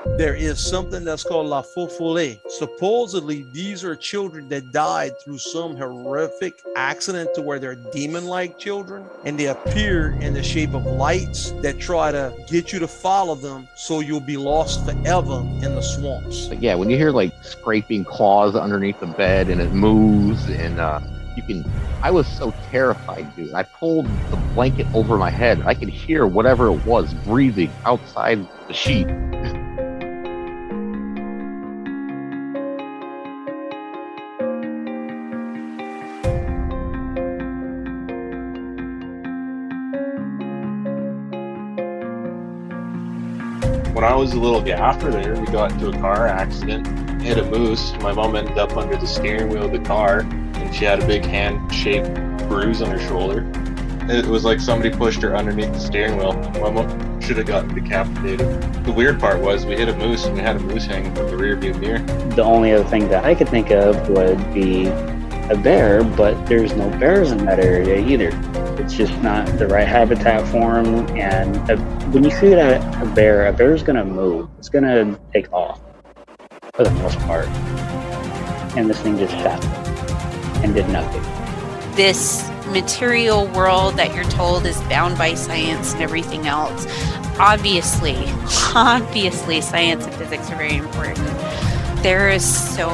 There is something that's called la faux folie. Supposedly, these are children that died through some horrific accident to where they're demon-like children, and they appear in the shape of lights that try to get you to follow them so you'll be lost forever in the swamps. But yeah, when you hear like scraping claws underneath the bed and it moves and I was so terrified, dude. I pulled the blanket over my head. I could hear whatever it was breathing outside the sheet. When I was a little gaffer there, we got into a car accident, hit a moose. My mom ended up under the steering wheel of the car, and she had a big hand-shaped bruise on her shoulder. It was like somebody pushed her underneath the steering wheel. My mom should have gotten decapitated. The weird part was we hit a moose, and we had a moose hanging from the rearview mirror. The only other thing that I could think of would be a bear, but there's no bears in that area either. It's just not the right habitat for them, and when you shoot at a bear's gonna move. It's gonna take off for the most part. And this thing just shot and did nothing. This material world that you're told is bound by science and everything else, obviously science and physics are very important. There is so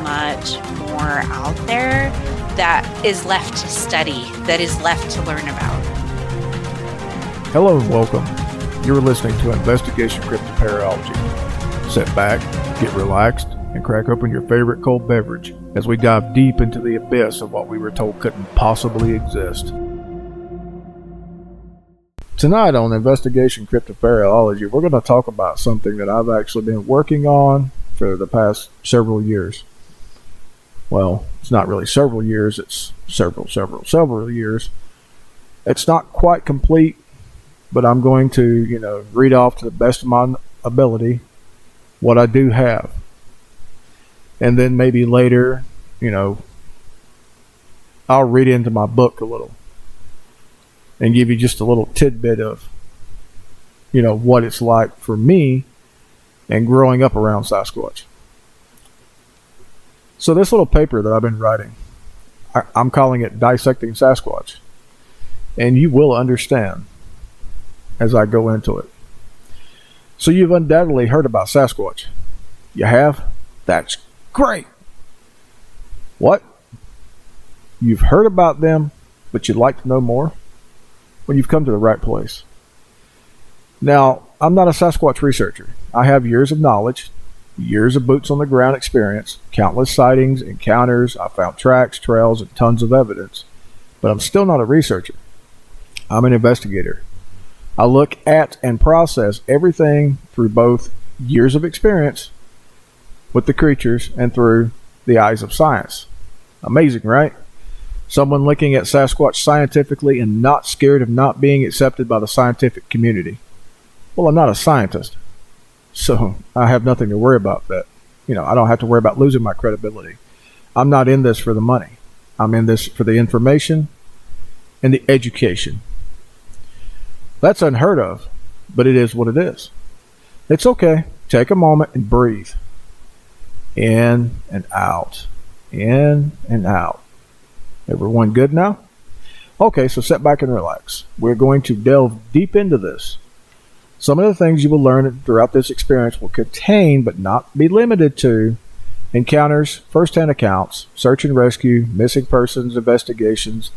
much more out there that is left to study, that is left to learn about. Hello and welcome. You're listening to Investigation Cryptoparapsychology. Sit back, get relaxed, and crack open your favorite cold beverage as we dive deep into the abyss of what we were told couldn't possibly exist. Tonight on Investigation Cryptoparapsychology, we're going to talk about something that I've actually been working on for the past several years. Well, it's not really several years, it's several years. It's not quite complete, but I'm going to, read off to the best of my ability what I do have. And then maybe later, I'll read into my book a little and give you just a little tidbit of, what it's like for me and growing up around Sasquatch. So this little paper that I've been writing, I'm calling it Dissecting Sasquatch. And you will understand as I go into it. So you've undoubtedly heard about Sasquatch. You have? That's great. What? You've heard about them, but you'd like to know more? Well, you've come to the right place. Now, I'm not a Sasquatch researcher. I have years of knowledge, years of boots on the ground experience, countless sightings, encounters. I found tracks, trails, and tons of evidence. But I'm still not a researcher. I'm an investigator. I look at and process everything through both years of experience with the creatures and through the eyes of science. Amazing, right? Someone looking at Sasquatch scientifically and not scared of not being accepted by the scientific community. Well, I'm not a scientist, so I have nothing to worry about that. I don't have to worry about losing my credibility. I'm not in this for the money. I'm in this for the information and the education. That's unheard of, but it is what it is. It's okay. Take a moment and breathe. In and out. In and out. Everyone good now? Okay, so sit back and relax. We're going to delve deep into this. Some of the things you will learn throughout this experience will contain, but not be limited to, encounters, first-hand accounts, search and rescue, missing persons investigations,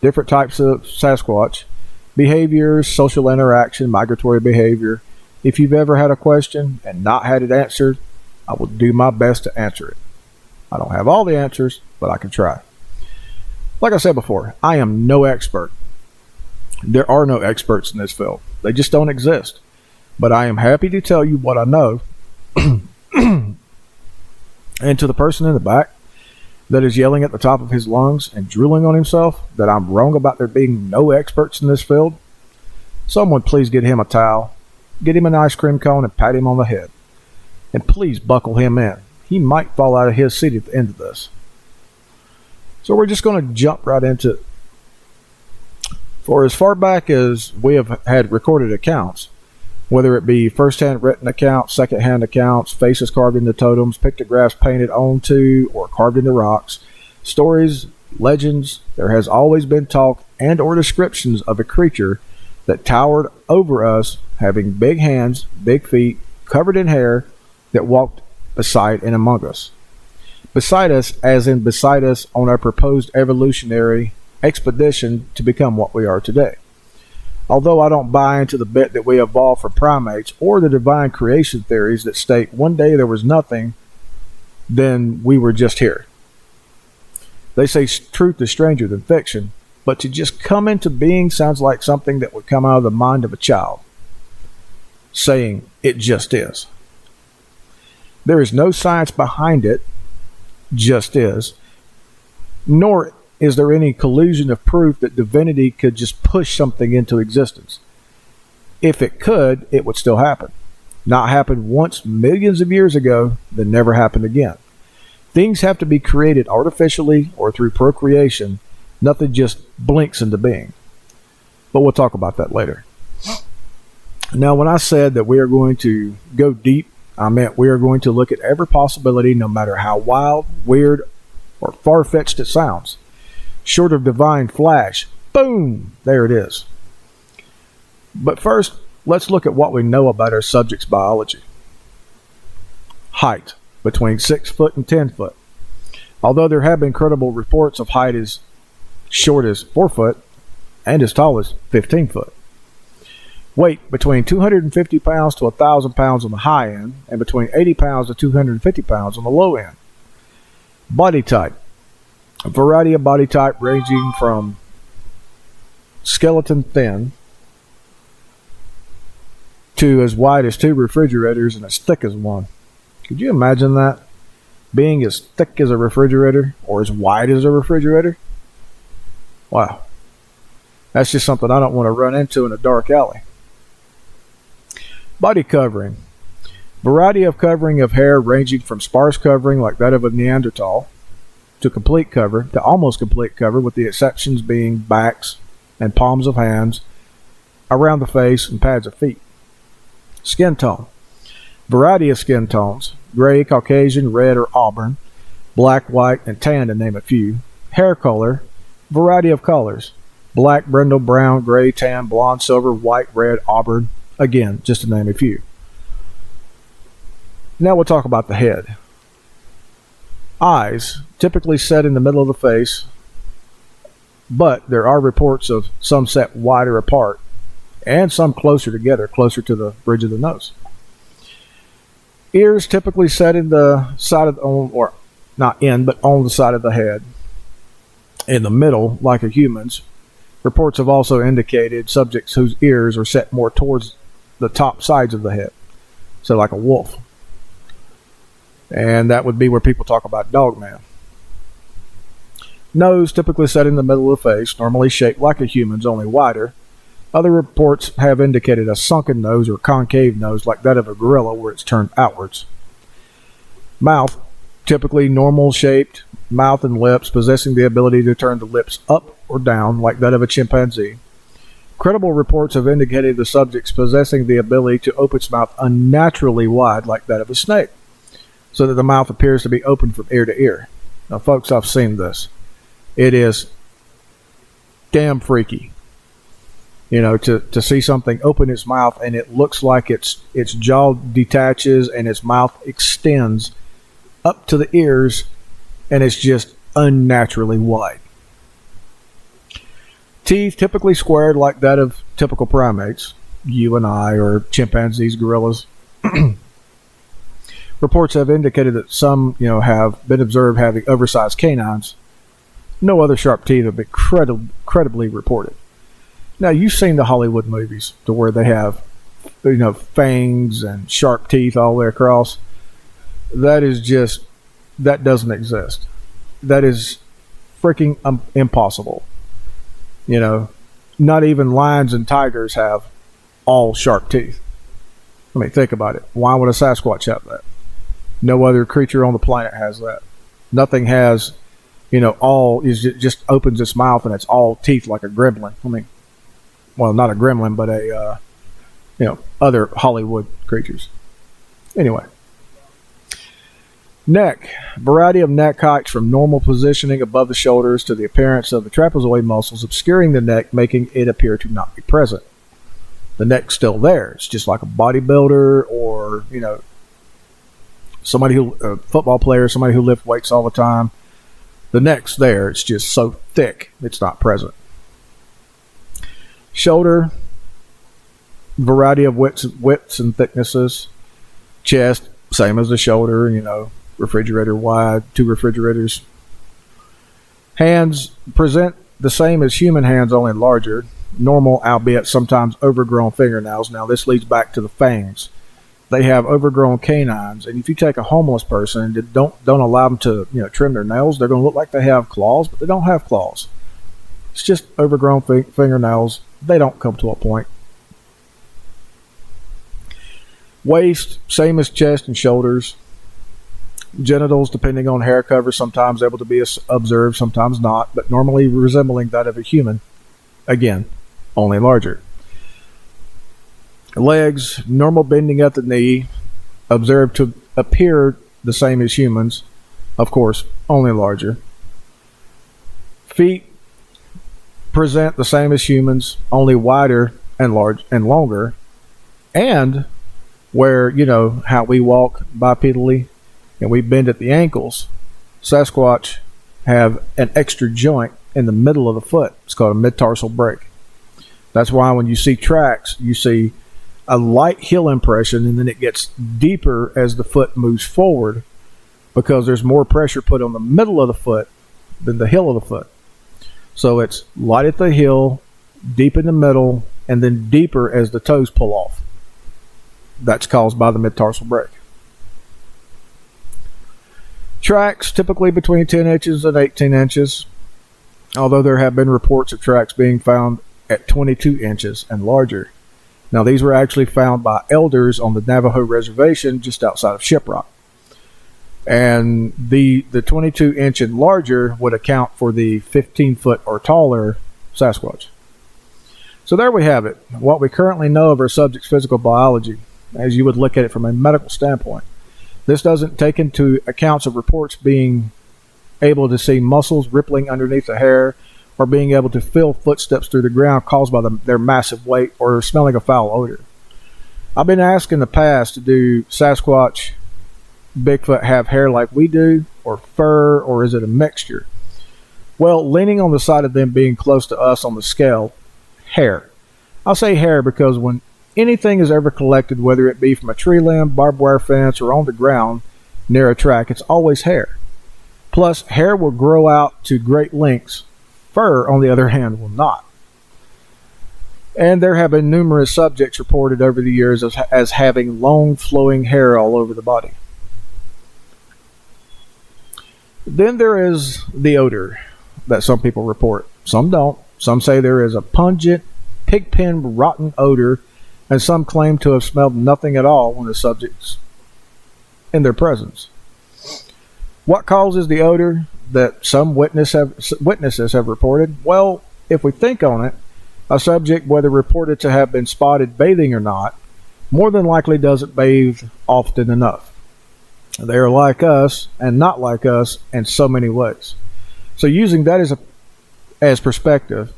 different types of Sasquatch, behaviors, social interaction, migratory behavior. If you've ever had a question and not had it answered, I will do my best to answer it. I don't have all the answers, but I can try. Like I said before, I am no expert. There are no experts in this field. They just don't exist. But I am happy to tell you what I know. And to the person in the back that is yelling at the top of his lungs and drooling on himself that I'm wrong about there being no experts in this field, someone please get him a towel, get him an ice cream cone, and pat him on the head. And please buckle him in. He might fall out of his seat at the end of this. So we're just going to jump right into it. For as far back as we have had recorded accounts, Whether it be first-hand written accounts, second-hand accounts, faces carved into totems, pictographs painted onto or carved into rocks, stories, legends, there has always been talk and or descriptions of a creature that towered over us, having big hands, big feet, covered in hair, that walked beside and among us. Beside us, as in beside us on our proposed evolutionary expedition to become what we are today. Although I don't buy into the bit that we evolved from primates or the divine creation theories that state one day there was nothing, then we were just here. They say truth is stranger than fiction, but to just come into being sounds like something that would come out of the mind of a child, saying it just is. There is no science behind it, just is, nor is there any collusion of proof that divinity could just push something into existence. If it could, it would still happen. Not happened once millions of years ago, then never happened again. Things have to be created artificially or through procreation. Nothing just blinks into being. But we'll talk about that later. Now, when I said that we are going to go deep, I meant we are going to look at every possibility, no matter how wild, weird, or far-fetched it sounds. Short of divine flash, boom, there it is. But first, let's look at what we know about our subject's biology. Height, between 6 foot and 10 foot. Although there have been credible reports of height as short as 4 foot and as tall as 15 foot. Weight, between 250 pounds to 1,000 pounds on the high end, and between 80 pounds to 250 pounds on the low end. Body type. A variety of body type ranging from skeleton thin to as wide as 2 refrigerators and as thick as one. Could you imagine that? Being as thick as a refrigerator or as wide as a refrigerator? Wow. That's just something I don't want to run into in a dark alley. Body covering. Variety of covering of hair ranging from sparse covering like that of a Neanderthal to complete cover to almost complete cover, with the exceptions being backs and palms of hands, around the face, and pads of feet. Skin tone. Variety of skin tones. Gray, Caucasian, red, or auburn. Black, white, and tan, to name a few. Hair color. Variety of colors. Black, brindle, brown, gray, tan, blonde, silver, white, red, auburn. Again, just to name a few. Now we'll talk about the head. Eyes, typically set in the middle of the face, but there are reports of some set wider apart and some closer together, closer to the bridge of the nose. Ears typically set in the side of the, or not in, but on the side of the head, in the middle, like a human's. Reports have also indicated subjects whose ears are set more towards the top sides of the head, so like a wolf. And that would be where people talk about Dogman. Nose typically set in the middle of the face, normally shaped like a human's, only wider. Other reports have indicated a sunken nose or concave nose like that of a gorilla, where it's turned outwards. Mouth, typically normal shaped mouth and lips, possessing the ability to turn the lips up or down like that of a chimpanzee. Credible reports have indicated the subjects possessing the ability to open its mouth unnaturally wide like that of a snake, so that the mouth appears to be open from ear to ear. Now, folks, I've seen this. It is damn freaky. You know, to see something open its mouth and it looks like its jaw detaches and its mouth extends up to the ears, and it's just unnaturally wide. Teeth typically squared like that of typical primates, you and I, or chimpanzees, gorillas. Reports have indicated that some, have been observed having oversized canines. No other sharp teeth have been credibly reported. Now, you've seen the Hollywood movies to where they have, fangs and sharp teeth all the way across. That doesn't exist. That is freaking impossible. Not even lions and tigers have all sharp teeth. I mean, think about it. Why would a Sasquatch have that? No other creature on the planet has that. Nothing has, all is just opens its mouth and it's all teeth like a gremlin. I mean, well, not a gremlin, but other Hollywood creatures. Anyway. Neck. Variety of neck heights from normal positioning above the shoulders to the appearance of the trapezoid muscles obscuring the neck, making it appear to not be present. The neck's still there. It's just like a bodybuilder or, somebody a football player, somebody who lifts weights all the time. The neck's there. It's just so thick, it's not present. Shoulder. Variety of widths and thicknesses. Chest, same as the shoulder, refrigerator wide, 2 refrigerators. Hands present the same as human hands, only larger. Normal, albeit sometimes overgrown fingernails. Now this leads back to the fangs. They have overgrown canines, and if you take a homeless person and don't allow them to trim their nails, they're going to look like they have claws, but they don't have claws. It's just overgrown fingernails. They don't come to a point. Waist, same as chest and shoulders. Genitals, depending on hair cover, sometimes able to be observed, sometimes not, but normally resembling that of a human. Again, only larger. Legs, normal bending at the knee, observed to appear the same as humans. Of course, only larger. Feet present the same as humans, only wider and large and longer. And where, how we walk bipedally and we bend at the ankles, Sasquatch have an extra joint in the middle of the foot. It's called a mid-tarsal break. That's why when you see tracks, you see a light heel impression, and then it gets deeper as the foot moves forward because there's more pressure put on the middle of the foot than the heel of the foot. So it's light at the heel, deep in the middle, and then deeper as the toes pull off. That's caused by the mid-tarsal break. Tracks typically between 10 inches and 18 inches, although there have been reports of tracks being found at 22 inches and larger. Now, these were actually found by elders on the Navajo reservation just outside of Shiprock. And the 22 inch and larger would account for the 15 foot or taller Sasquatch. So there we have it, what we currently know of our subject's physical biology, as you would look at it from a medical standpoint. This doesn't take into accounts of reports being able to see muscles rippling underneath the hair, or being able to feel footsteps through the ground caused by their massive weight, or smelling a foul odor. I've been asked in the past, do Sasquatch, Bigfoot have hair like we do, or fur, or is it a mixture? Well, leaning on the side of them being close to us on the scale, hair. I'll say hair because when anything is ever collected, whether it be from a tree limb, barbed wire fence, or on the ground near a track, it's always hair. Plus, hair will grow out to great lengths. Fur, on the other hand, will not. And there have been numerous subjects reported over the years as having long flowing hair all over the body. Then there is the odor that some people report. Some don't. Some say there is a pungent, pigpen, rotten odor, and some claim to have smelled nothing at all when the subject's in their presence. What causes the odor that some witnesses have reported? Well, if we think on it, a subject, whether reported to have been spotted bathing or not, more than likely doesn't bathe often enough. They are like us and not like us in so many ways. So using that as perspective,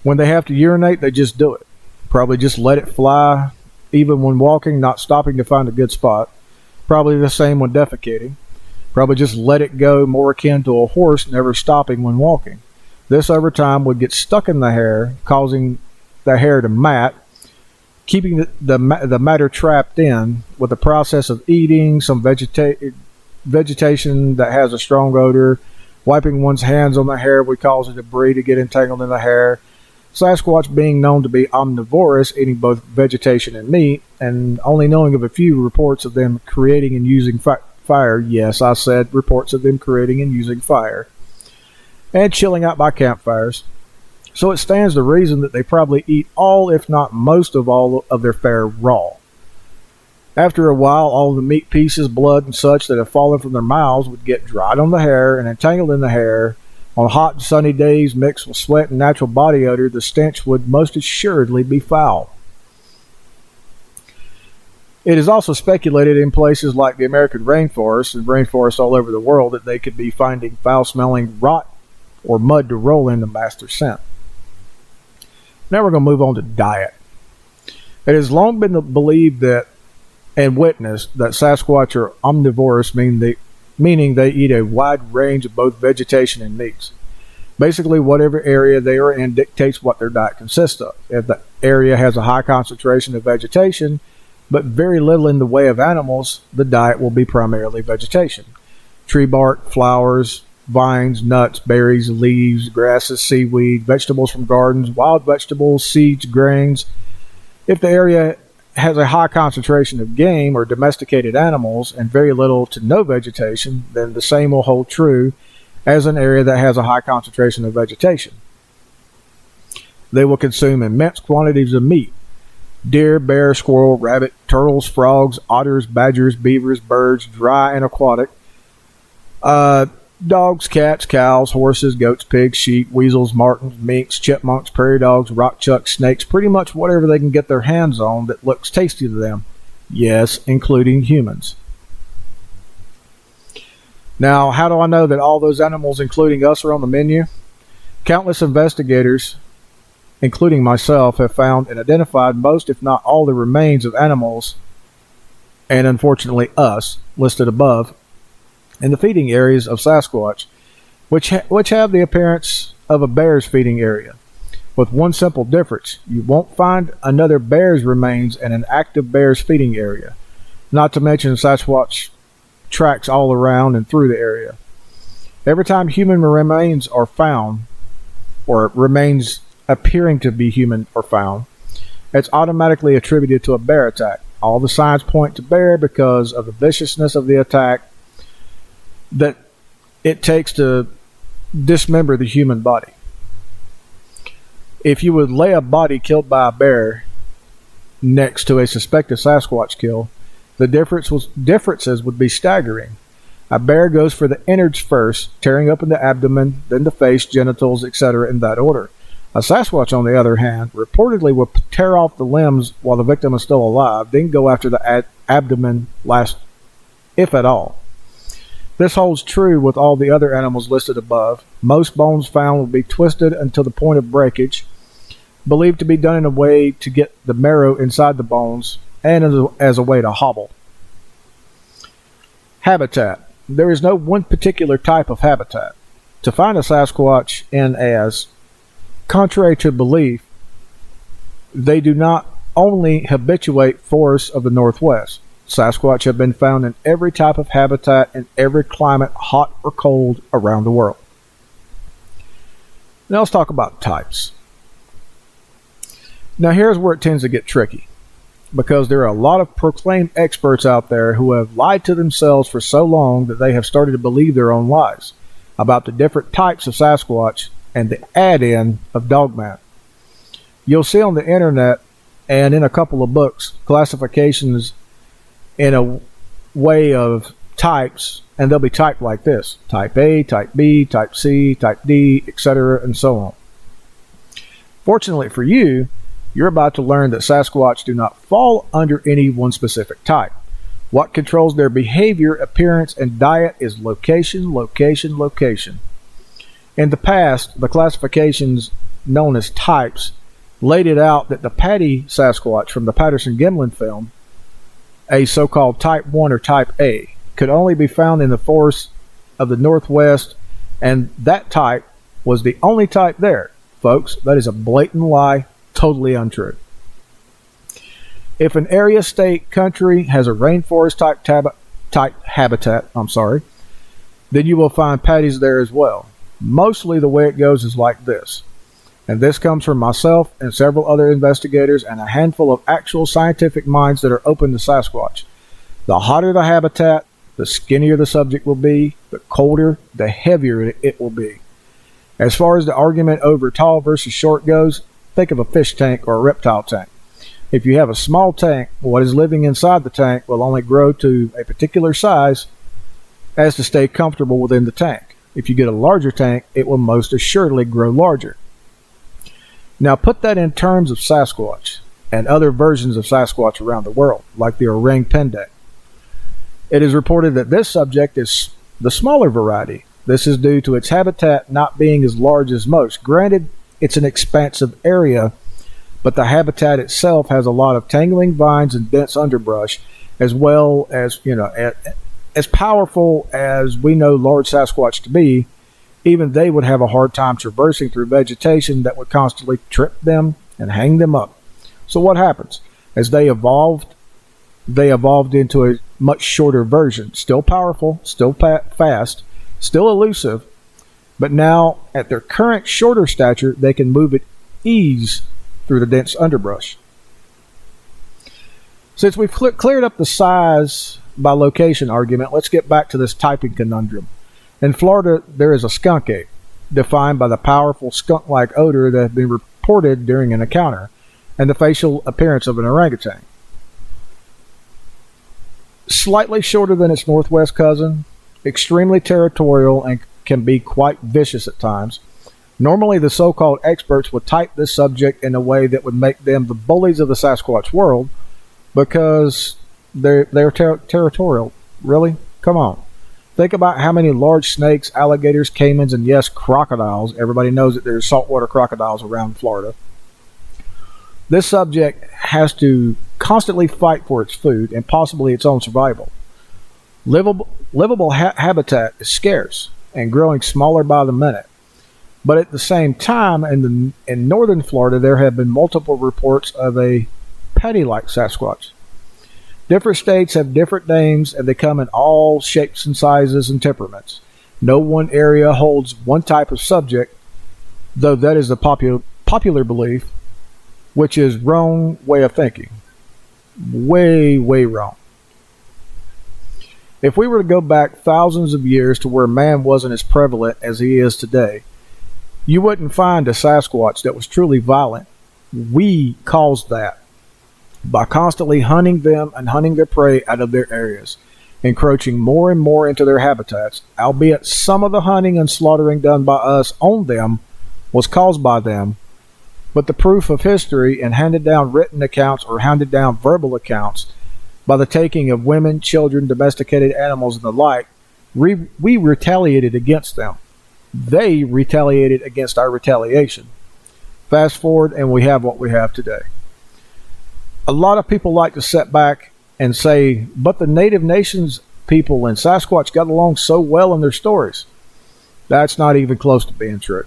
when they have to urinate, they just do it. Probably just let it fly, even when walking, not stopping to find a good spot. Probably the same when defecating. Probably just let it go, more akin to a horse never stopping when walking. This over time would get stuck in the hair, causing the hair to mat, keeping the matter trapped in with the process of eating, some vegetation that has a strong odor. Wiping one's hands on the hair would cause the debris to get entangled in the hair. Sasquatch being known to be omnivorous, eating both vegetation and meat, and only knowing of a few reports of them creating and using fire. Yes, I said reports of them creating and using fire. And chilling out by campfires. So it stands to reason that they probably eat all, if not most of all of their fare raw. After a while, all the meat pieces, blood, and such that have fallen from their mouths would get dried on the hair and entangled in the hair. On hot and sunny days, mixed with sweat and natural body odor, the stench would most assuredly be foul. It is also speculated in places like the American rainforest and rainforests all over the world that they could be finding foul-smelling rot or mud to roll in to mask their scent. Now we're going to move on to diet. It has long been believed that and witnessed that Sasquatch are omnivorous, meaning they eat a wide range of both vegetation and meats. Basically, whatever area they are in dictates what their diet consists of. If the area has a high concentration of vegetation, but very little in the way of animals, the diet will be primarily vegetation. Tree bark, flowers, vines, nuts, berries, leaves, grasses, seaweed, vegetables from gardens, wild vegetables, seeds, grains. If the area has a high concentration of game or domesticated animals and very little to no vegetation, then the same will hold true as an area that has a high concentration of vegetation. They will consume immense quantities of meat: deer, bear, squirrel, rabbit, turtles, frogs, otters, badgers, beavers, birds, dry and aquatic, dogs, cats, cows, horses, goats, pigs, sheep, weasels, martins, minks, chipmunks, prairie dogs, rock chucks, snakes, pretty much whatever they can get their hands on that looks tasty to them. Yes, including humans. Now, how do I know that all those animals, including us, are on the menu? Countless investigators, including myself, have found and identified most, if not all, the remains of animals, and unfortunately us, listed above, in the feeding areas of Sasquatch, which have the appearance of a bear's feeding area, with one simple difference: you won't find another bear's remains in an active bear's feeding area. Not to mention Sasquatch tracks all around and through the area. Every time human remains are found, or remains appearing to be human are found, it's automatically attributed to a bear attack. All the signs point to bear because of the viciousness of the attack that it takes to dismember the human body. If you would lay a body killed by a bear next to a suspected Sasquatch kill, the differences would be staggering. A bear goes for the innards first, tearing open the abdomen, then the face, genitals, etc. in that order. A Sasquatch, on the other hand, reportedly will tear off the limbs while the victim is still alive, then go after the abdomen last, if at all. This holds true with all the other animals listed above. Most bones found will be twisted until the point of breakage, believed to be done in a way to get the marrow inside the bones and as a way to hobble. Habitat. There is no one particular type of habitat. To find a Sasquatch in as, contrary to belief, they do not only habituate forests of the Northwest. Sasquatch have been found in every type of habitat in every climate, hot or cold, around the world. Now let's talk about types. Now here's where it tends to get tricky, because there are a lot of proclaimed experts out there who have lied to themselves for so long that they have started to believe their own lies about the different types of Sasquatch and the add-in of Dogman. You'll see on the internet and in a couple of books classifications in a way of types, and they'll be typed like this: type A, type B, type C, type D, etc., and so on. Fortunately for you, you're about to learn that Sasquatch do not fall under any one specific type. What controls their behavior, appearance, and diet is location, location, location. In the past, the classifications known as types laid it out that the Patty Sasquatch from the Patterson-Gimlin film, a so-called Type 1 or Type A, could only be found in the forests of the Northwest, and that type was the only type there. Folks, that is a blatant lie, totally untrue. If an area, state, country has a rainforest type habitat, then you will find patties there as well. Mostly the way it goes is like this, and this comes from myself and several other investigators and a handful of actual scientific minds that are open to Sasquatch. The hotter the habitat, the skinnier the subject will be, the colder, the heavier it will be. As far as the argument over tall versus short goes, think of a fish tank or a reptile tank. If you have a small tank, what is living inside the tank will only grow to a particular size as to stay comfortable within the tank. If you get a larger tank, it will most assuredly grow larger. Now put that in terms of Sasquatch. and other versions of Sasquatch around the world, like the orang pendek. It is reported that this subject is the smaller variety. This is due to its habitat not being as large as most. Granted, it's an expansive area, but the habitat itself has a lot of tangling vines and dense underbrush, as well as, as powerful as we know large Sasquatch to be. Even they would have a hard time traversing through vegetation that would constantly trip them and hang them up. So what happens? As they evolved into a much shorter version. Still powerful, still fast, still elusive, but now at their current shorter stature, they can move at ease through the dense underbrush. Since we've cleared up the size by location argument, let's get back to this typing conundrum. In Florida, there is a skunk ape, defined by the powerful skunk-like odor that has been reported during an encounter, and the facial appearance of an orangutan. Slightly shorter than its northwest cousin, extremely territorial, and can be quite vicious at times. Normally, the so-called experts would type this subject in a way that would make them the bullies of the Sasquatch world, because they're territorial. Really? Come on. Think about how many large snakes, alligators, caimans, and yes, crocodiles. Everybody knows that there's saltwater crocodiles around Florida. This subject has to constantly fight for its food and possibly its own survival. Livable habitat is scarce and growing smaller by the minute. But at the same time, in northern Florida, there have been multiple reports of a petty-like Sasquatch. Different states have different names, and they come in all shapes and sizes and temperaments. No one area holds one type of subject, though that is the popular belief, which is wrong way of thinking. Way, way wrong. If we were to go back thousands of years to where man wasn't as prevalent as he is today, you wouldn't find a Sasquatch that was truly violent. We caused that by constantly hunting them and hunting their prey out of their areas, encroaching more and more into their habitats, albeit some of the hunting and slaughtering done by us on them was caused by them. But the proof of history and handed down written accounts or handed down verbal accounts by the taking of women, children, domesticated animals, and the like, we retaliated against them. They retaliated against our retaliation. Fast forward, and we have what we have today. A lot of people like to sit back and say, but the Native Nations people and Sasquatch got along so well in their stories. That's not even close to being true.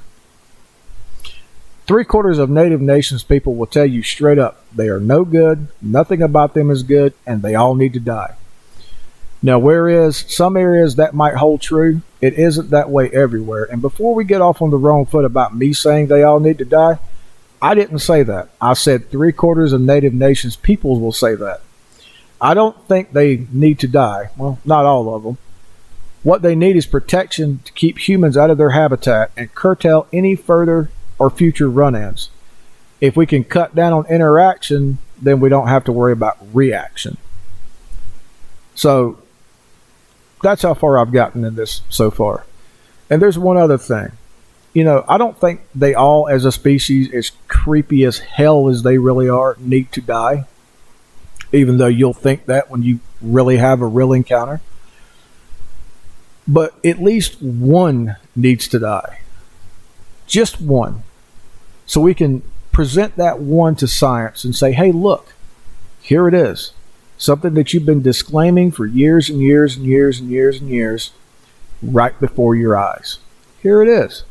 3/4 of Native Nations people will tell you straight up, they are no good, nothing about them is good, and they all need to die. Now, whereas some areas that might hold true, it isn't that way everywhere. And before we get off on the wrong foot about me saying they all need to die, I didn't say that. I said 3/4 of Native Nations peoples will say that. I don't think they need to die. Well, not all of them. What they need is protection to keep humans out of their habitat and curtail any further or future run-ins. If we can cut down on interaction, then we don't have to worry about reaction. So that's how far I've gotten in this so far. And there's one other thing. I don't think they all, as a species, as creepy as hell as they really are, need to die. Even though you'll think that when you really have a real encounter. But at least one needs to die. Just one. So we can present that one to science and say, hey, look, here it is. Something that you've been disclaiming for years and years and years and years and years, right before your eyes. Here it is.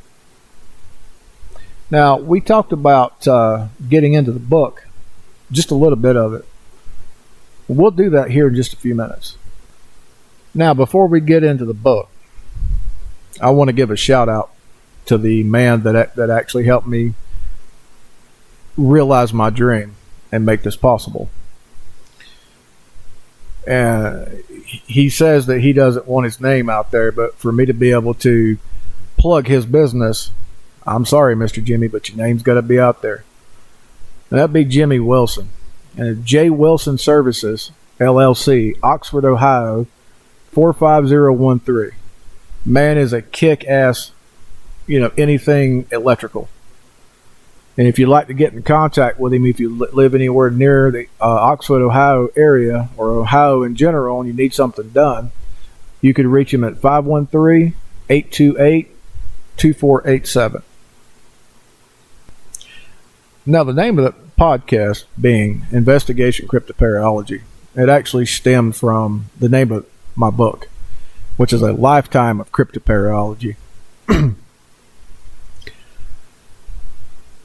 Now, we talked about getting into the book, just a little bit of it. We'll do that here in just a few minutes. Now, before we get into the book, I want to give a shout out to the man that actually helped me realize my dream and make this possible. And he says that he doesn't want his name out there, but for me to be able to plug his business, I'm sorry, Mr. Jimmy, but your name's got to be out there. And that'd be Jimmy Wilson. And J. Wilson Services, LLC, Oxford, Ohio, 45013. Man is a kick-ass, anything electrical. And if you'd like to get in contact with him, if you live anywhere near the Oxford, Ohio area, or Ohio in general, and you need something done, you could reach him at 513-828-2487. Now, the name of the podcast being Investigation Cryptoparapsychology, it actually stemmed from the name of my book, which is A Lifetime of Cryptoparapsychology.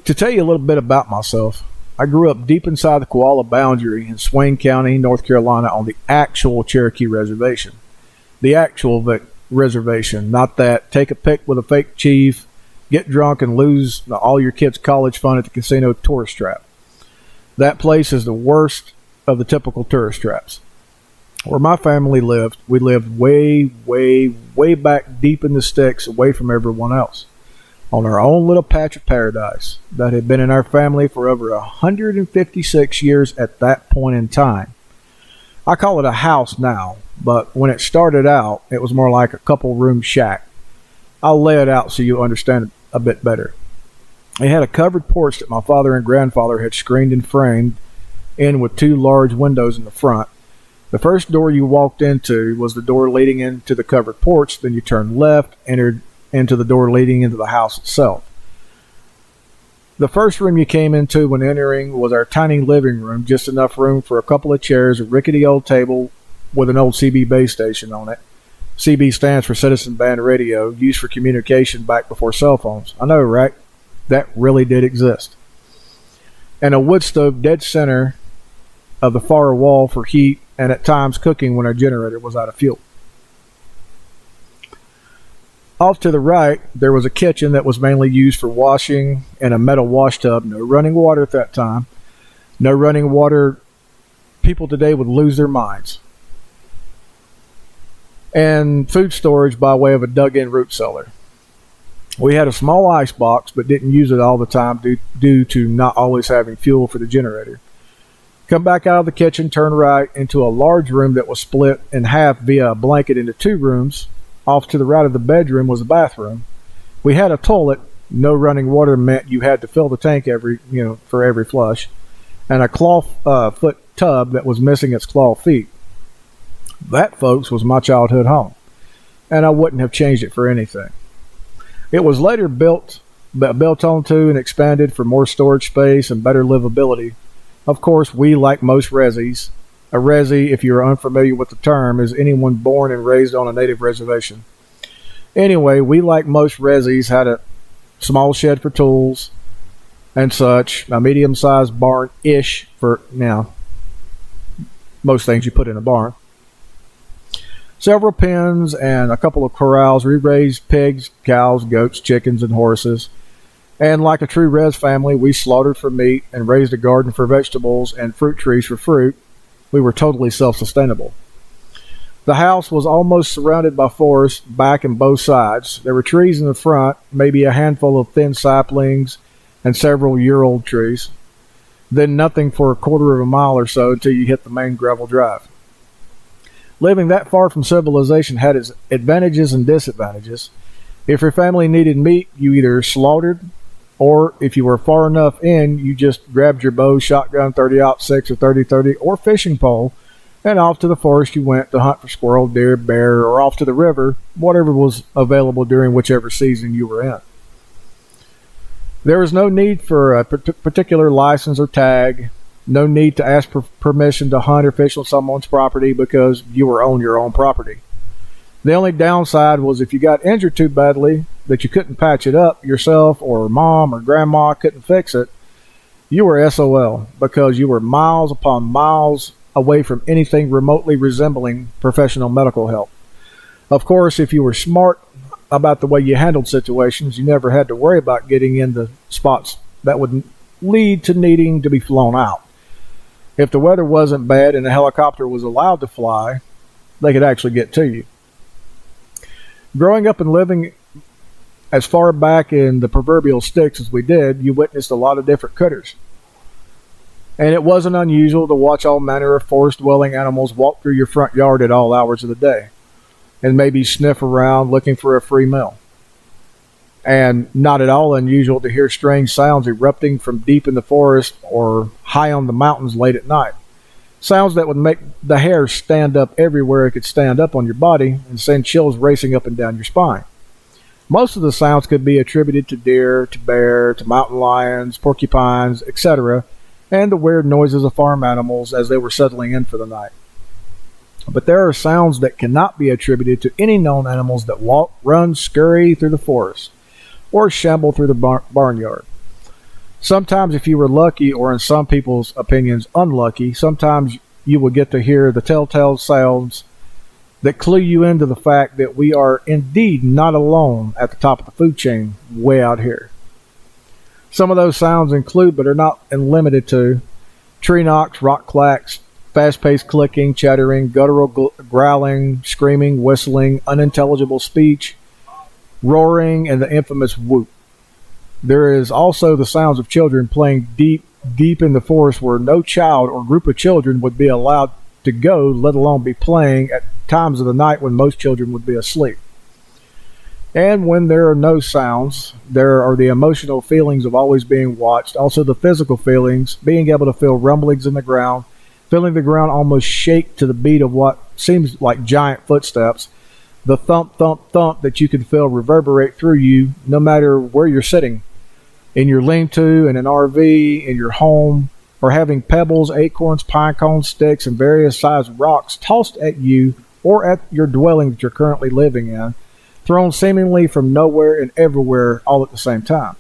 To tell you a little bit about myself, I grew up deep inside the Koala boundary in Swain County, North Carolina, on the actual Cherokee Reservation. The actual reservation, not that take a pic with a fake chief, get drunk and lose all your kids' college fund at the casino tourist trap. That place is the worst of the typical tourist traps. Where my family lived, we lived way, way, way back deep in the sticks, away from everyone else, on our own little patch of paradise that had been in our family for over 156 years at that point in time. I call it a house now, but when it started out, it was more like a couple-room shack. I'll lay it out so you understand it a bit better. It had a covered porch that my father and grandfather had screened and framed in with 2 large windows in the front. The first door you walked into was the door leading into the covered porch. Then you turned left, entered into the door leading into the house itself. The first room you came into when entering was our tiny living room, just enough room for a couple of chairs, a rickety old table with an old CB base station on it. CB stands for Citizen Band Radio, used for communication back before cell phones. I know, right? That really did exist. And a wood stove dead center of the far wall for heat and at times cooking when our generator was out of fuel. Off to the right, there was a kitchen that was mainly used for washing and a metal wash tub. No running water at that time. No running water. People today would lose their minds. And food storage by way of a dug-in root cellar. We had a small ice box, but didn't use it all the time due to not always having fuel for the generator. Come back out of the kitchen, turn right into a large room that was split in half via a blanket into 2 rooms. Off to the right of the bedroom was a bathroom. We had a toilet. No running water meant you had to fill the tank for every flush, and a claw foot tub that was missing its claw feet. That, folks, was my childhood home, and I wouldn't have changed it for anything. It was later built onto and expanded for more storage space and better livability. Of course, we, like most resis, a resi, if you're unfamiliar with the term, is anyone born and raised on a native reservation. Anyway, we, like most resis, had a small shed for tools and such, a medium-sized barn-ish for, most things you put in a barn. Several pens and a couple of corrals. We raised pigs, cows, goats, chickens, and horses. And like a true res family, we slaughtered for meat and raised a garden for vegetables and fruit trees for fruit. We were totally self-sustainable. The house was almost surrounded by forest, back and both sides. There were trees in the front, maybe a handful of thin saplings and several year-old trees. Then nothing for a quarter of a mile or so until you hit the main gravel drive. Living that far from civilization had its advantages and disadvantages. If your family needed meat, you either slaughtered, or if you were far enough in, you just grabbed your bow, shotgun, 30-06 or 30-30, or fishing pole, and off to the forest you went to hunt for squirrel, deer, bear, or off to the river, whatever was available during whichever season you were in. There was no need for a particular license or tag, no need to ask for permission to hunt or fish on someone's property because you were on your own property. The only downside was if you got injured too badly that you couldn't patch it up yourself, or mom or grandma couldn't fix it, you were SOL because you were miles upon miles away from anything remotely resembling professional medical help. Of course, if you were smart about the way you handled situations, you never had to worry about getting into spots that would lead to needing to be flown out. If the weather wasn't bad and a helicopter was allowed to fly, they could actually get to you. Growing up and living as far back in the proverbial sticks as we did, you witnessed a lot of different critters. And it wasn't unusual to watch all manner of forest-dwelling animals walk through your front yard at all hours of the day, and maybe sniff around looking for a free meal. and not at all unusual to hear strange sounds erupting from deep in the forest or high on the mountains late at night. Sounds that would make the hair stand up everywhere it could stand up on your body and send chills racing up and down your spine. Most of the sounds could be attributed to deer, to bear, to mountain lions, porcupines, etc., and the weird noises of farm animals as they were settling in for the night. But there are sounds that cannot be attributed to any known animals that walk, run, scurry through the forest, or shamble through the barnyard. Sometimes, if you were lucky, or in some people's opinions unlucky, sometimes you will get to hear the telltale sounds that clue you into the fact that we are indeed not alone at the top of the food chain way out here. Some of those sounds include, but are not limited to, tree knocks, rock clacks, fast-paced clicking, chattering, guttural growling, screaming, whistling, unintelligible speech, roaring, and the infamous whoop. There is also the sounds of children playing deep in the forest where no child or group of children would be allowed to go, let alone be playing at times of the night when most children would be asleep. And when there are no sounds, there are the emotional feelings of always being watched, also the physical feelings, being able to feel rumblings in the ground, feeling the ground almost shake to the beat of what seems like giant footsteps, the thump, thump, thump that you can feel reverberate through you no matter where you're sitting, in your lean-to, in an RV, in your home, or having pebbles, acorns, pine cones, sticks, and various sized rocks tossed at you or at your dwelling that you're currently living in, thrown seemingly from nowhere and everywhere all at the same time.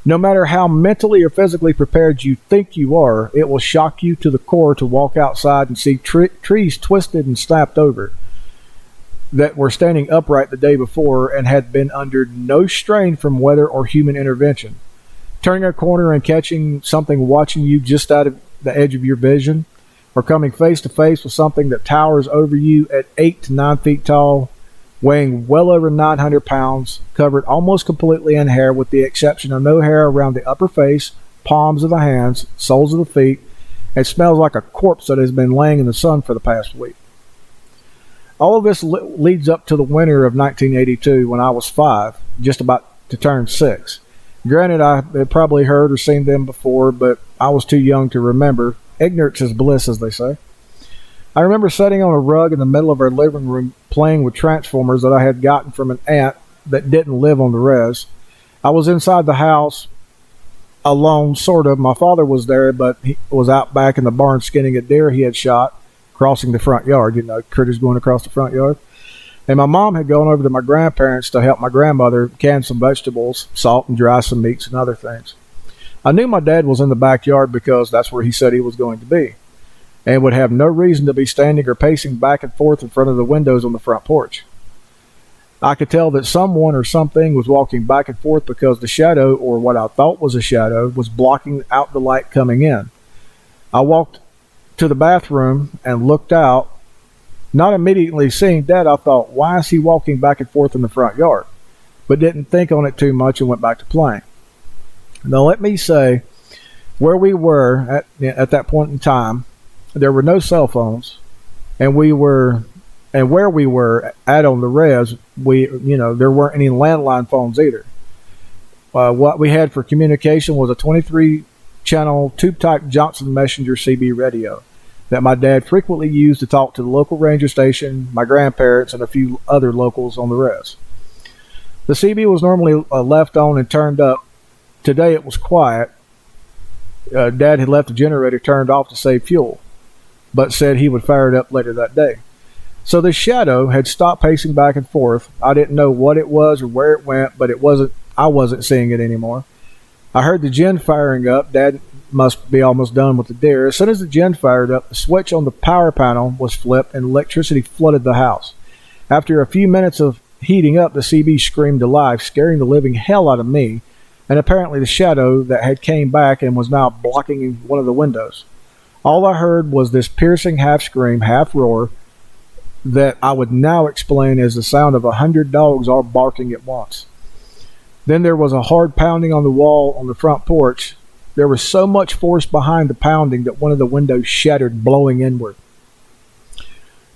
No matter how mentally or physically prepared you think you are, it will shock you to the core to walk outside and see trees twisted and snapped over that were standing upright the day before and had been under no strain from weather or human intervention. Turning a corner and catching something watching you just out of the edge of your vision, or coming face to face with something that towers over you at 8 to 9 feet tall, weighing well over 900 pounds, covered almost completely in hair with the exception of no hair around the upper face, palms of the hands, soles of the feet, and smells like a corpse that has been laying in the sun for the past week. All of this leads up to the winter of 1982 when I was 5, just about to turn 6. Granted, I had probably heard or seen them before, but I was too young to remember. Ignorance is bliss, as they say. I remember sitting on a rug in the middle of our living room playing with transformers that I had gotten from an aunt that didn't live on the res. I was inside the house alone, sort of. My father was there, but he was out back in the barn skinning a deer he had shot, crossing the front yard, critters going across the front yard. And my mom had gone over to my grandparents to help my grandmother can some vegetables, salt and dry some meats and other things. I knew my dad was in the backyard because that's where he said he was going to be, and would have no reason to be standing or pacing back and forth in front of the windows on the front porch. I could tell that someone or something was walking back and forth because the shadow, or what I thought was a shadow, was blocking out the light coming in. I walked to the bathroom and looked out. Not immediately seeing Dad, I thought, why is he walking back and forth in the front yard? But didn't think on it too much and went back to playing. Now let me say, where we were at that point in time, there were no cell phones, and where we were at on the res, there weren't any landline phones either. What we had for communication was a 23-channel tube-type Johnson Messenger CB radio that my dad frequently used to talk to the local ranger station, my grandparents, and a few other locals on the res. The CB was normally left on and turned up. Today it was quiet. Dad had left the generator turned off to save fuel, but said he would fire it up later that day. So the shadow had stopped pacing back and forth. I didn't know what it was or where it went, but I wasn't seeing it anymore. I heard the gen firing up. Dad must be almost done with the deer. As soon as the gen fired up, the switch on the power panel was flipped and electricity flooded the house. After a few minutes of heating up, the CB screamed alive, scaring the living hell out of me, and apparently the shadow that had came back and was now blocking one of the windows. All I heard was this piercing half scream, half roar that I would now explain as the sound of 100 dogs all barking at once. Then there was a hard pounding on the wall on the front porch. There was so much force behind the pounding that one of the windows shattered, blowing inward.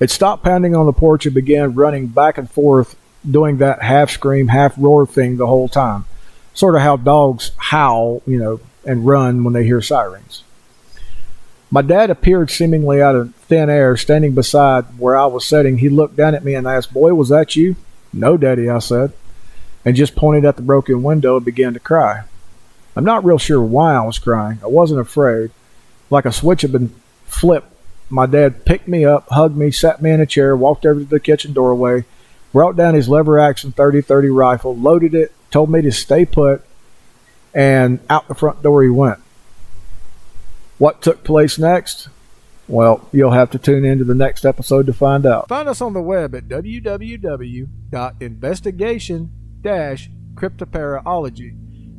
It stopped pounding on the porch and began running back and forth doing that half scream, half roar thing the whole time. Sort of how dogs howl, and run when they hear sirens. My dad appeared seemingly out of thin air, standing beside where I was sitting. He looked down at me and asked, "Boy, was that you?" "No, Daddy," I said, and just pointed at the broken window and began to cry. I'm not real sure why I was crying. I wasn't afraid. Like a switch had been flipped, my dad picked me up, hugged me, sat me in a chair, walked over to the kitchen doorway, brought down his lever-action .30-30 rifle, loaded it, told me to stay put, and out the front door he went. What took place next? Well, you'll have to tune in to the next episode to find out. Find us on the web at www.investigation-cryptoparalogy.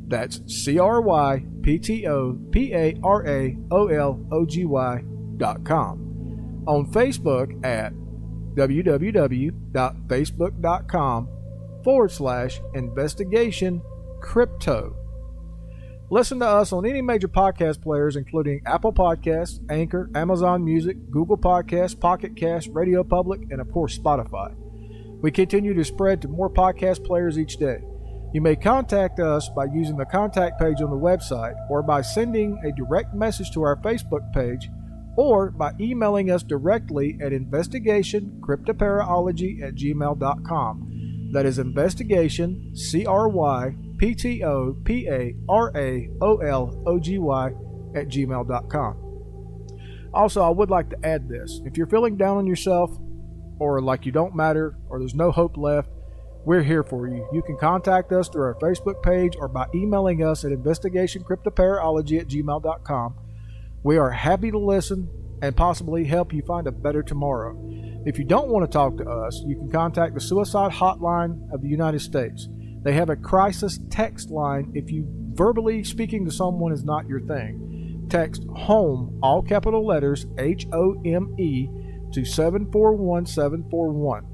That's CRYPTOPARAOLOGY.com. On Facebook at www.facebook.com/investigation-crypto. Listen to us on any major podcast players, including Apple Podcasts, Anchor, Amazon Music, Google Podcasts, Pocket Cast, Radio Public, and of course Spotify. We continue to spread to more podcast players each day. You may contact us by using the contact page on the website, or by sending a direct message to our Facebook page, or by emailing us directly at investigationcryptoparalogy@gmail.com. That is investigation, CRYPTOPARAOLOGY@gmail.com. Also, I would like to add this. If you're feeling down on yourself, or like you don't matter, or there's no hope left, we're here for you. You can contact us through our Facebook page or by emailing us at investigationcryptoparalogy@gmail.com. We are happy to listen and possibly help you find a better tomorrow. If you don't want to talk to us, you can contact the Suicide Hotline of the United States. They have a crisis text line if you verbally speaking to someone is not your thing. Text HOME, all capital letters, HOME, to 741741.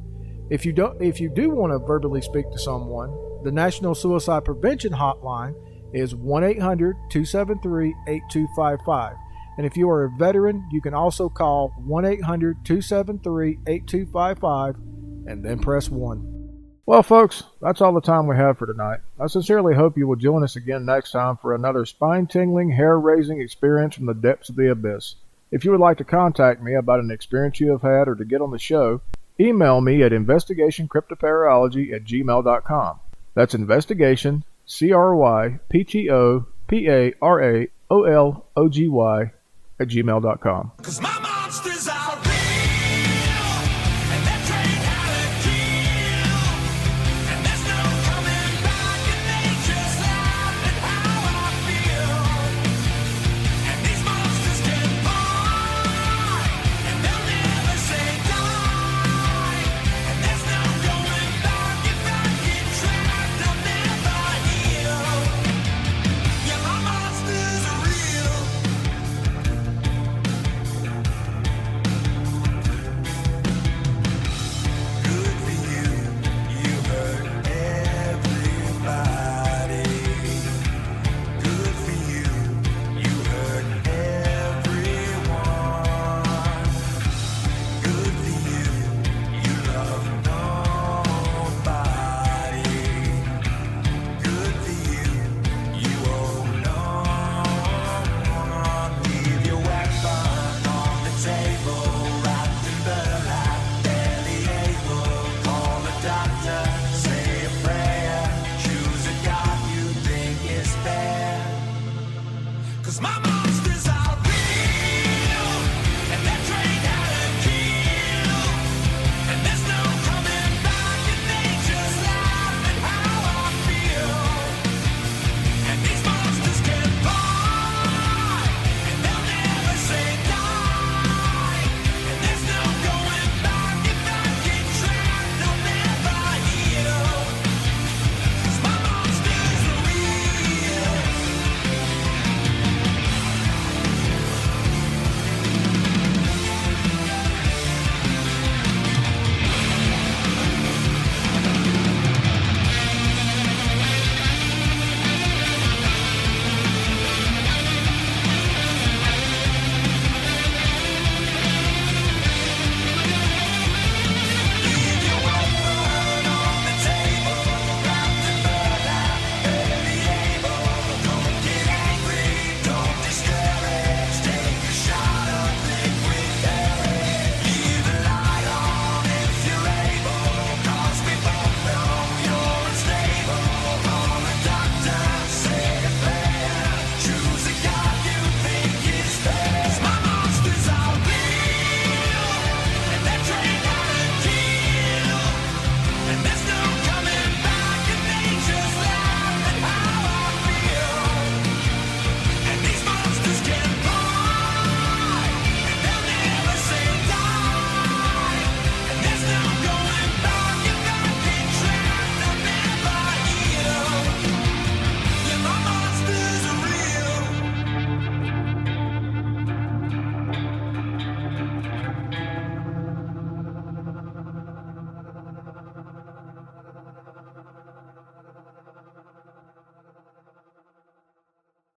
If you do want to verbally speak to someone, the National Suicide Prevention Hotline is 1-800-273-8255. And if you are a veteran, you can also call 1-800-273-8255 and then press 1. Well, folks, that's all the time we have for tonight. I sincerely hope you will join us again next time for another spine-tingling, hair-raising experience from the depths of the abyss. If you would like to contact me about an experience you have had or to get on the show, email me at investigationcryptoparalogy@gmail.com. That's investigation, CRYPTOPARAOLOGY@gmail.com. 'Cause my monsters are real, and they're trained how to kill, and there's no coming back, and they just laugh at how I feel. And these monsters can fight, and they'll never say die, and there's no going back. If I get trapped, I'll never heal. Yeah, my monsters are real. Good for you, you hurt everybody. Good for you, you hurt everyone. Good for you, you love nobody. Good for you, you owe no one. Leave your weapon on the table, wrapped in burlap, barely able. Call a doctor, say a prayer, choose a God you think is fair. 'Cause my